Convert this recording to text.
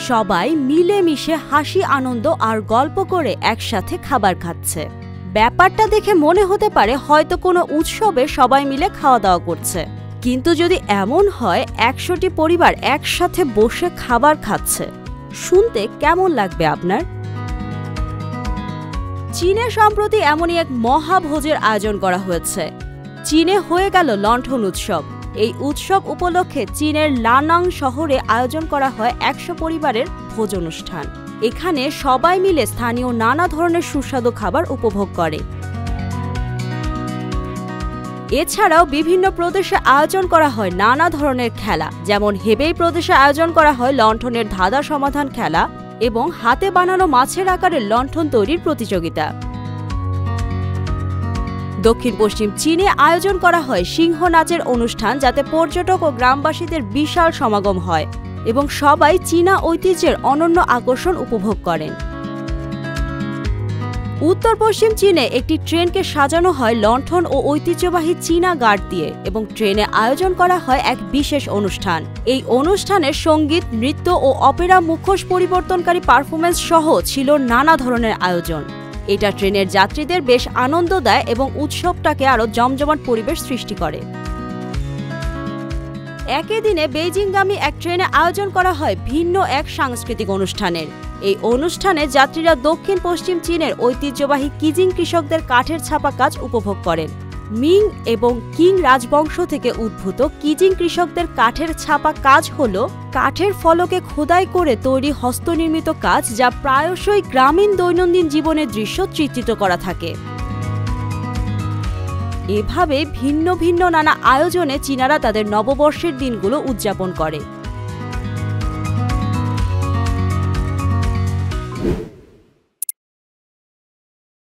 সবাই মিলেমিশে হাসি আনন্দ আর গল্প করে একসাথে খাবার খাচ্ছে। ব্যাপারটা দেখে মনে হতে পারে হয়তো কোনো উৎসবে সবাই মিলে খাওয়া দাওয়া করছে, কিন্তু যদি এমন হয় 100টি পরিবার একসাথে বসে খাবার খাচ্ছে, শুনতে কেমন লাগবে আপনার? চীনে সম্প্রতি এমনই এক মহাভোজের আয়োজন করা হয়েছে। চীনে হয়ে গেল লণ্ঠন উৎসব। এই উৎসব উপলক্ষে চীনের লানাং শহরে আয়োজন করা হয় 100 পরিবারের ভোজ অনুষ্ঠান। এখানে সবাই মিলে স্থানীয় নানা ধরনের সুস্বাদু খাবার উপভোগ করে। এছাড়াও বিভিন্ন প্রদেশে আয়োজন করা হয় নানা ধরনের খেলা, যেমন হেবেই প্রদেশে আয়োজন করা হয় লণ্ঠনের ধাঁধা সমাধান খেলা এবং হাতে বানানো মাছের আকারের লণ্ঠন তৈরির প্রতিযোগিতা। দক্ষিণ পশ্চিম চীনে আয়োজন করা হয় সিংহ নাচের অনুষ্ঠান, যাতে পর্যটক ও গ্রামবাসীদের বিশাল সমাগম হয় এবং সবাই চীনা ঐতিহ্যের অনন্য আকর্ষণ উপভোগ করেন। উত্তর পশ্চিম চীনে একটি ট্রেনকে সাজানো হয় লণ্ঠন ও ঐতিহ্যবাহী চীনা গার্ড দিয়ে এবং ট্রেনে আয়োজন করা হয় এক বিশেষ অনুষ্ঠান। এই অনুষ্ঠানে সঙ্গীত, নৃত্য ও অপেরা মুখোশ পরিবর্তনকারী পারফরমেন্স সহ ছিল নানা ধরনের আয়োজন। এটা ট্রেনের যাত্রীদের বেশ আনন্দ দেয় এবং উৎসবটাকে আরও জমজমাট পরিবেশ সৃষ্টি করে। একই দিনে বেইজিংগামী এক ট্রেনে আয়োজন করা হয় ভিন্ন এক সাংস্কৃতিক অনুষ্ঠানের। এই অনুষ্ঠানে যাত্রীরা দক্ষিণ পশ্চিম চীনের ঐতিহ্যবাহী কিজিং কৃষকদের কাঠের ছাপা কাজ উপভোগ করেন। মিং এবং কিং রাজবংশ থেকে উদ্ভূত কিজিং কৃষকদের কাঠের ছাপা কাজ হল কাঠের ফলকে খোদাই করে তৈরি হস্তনির্মিত কাজ, যা প্রায়শই গ্রামীণ দৈনন্দিন জীবনের দৃশ্য চিত্রিত করা থাকে। এভাবে ভিন্ন ভিন্ন নানা আয়োজনে চীনারা তাদের নববর্ষের দিনগুলো উদযাপন করে।